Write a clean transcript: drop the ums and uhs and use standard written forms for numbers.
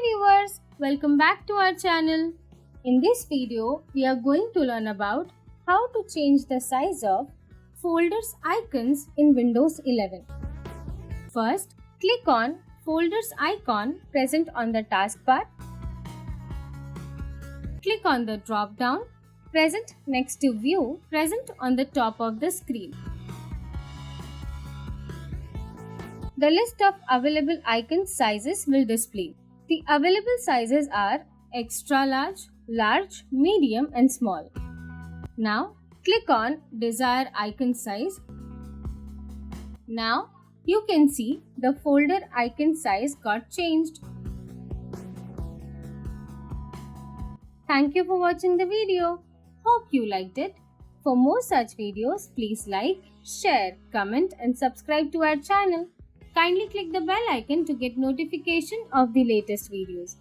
viewers, welcome back to our channel. In this video, we are going to learn about how to change the size of folders icons in Windows 11. First, click on folders icon present on the taskbar. Click on the drop-down present next to view present on the top of the screen. The list of available icon sizes will display. The available sizes are extra large, large, medium and small. Now click on desired icon size. Now you can see the folder icon size got changed. Thank you for watching the video. Hope you liked it. For more such videos, please like, share, comment and subscribe to our channel. Kindly click the bell icon to get notification of the latest videos.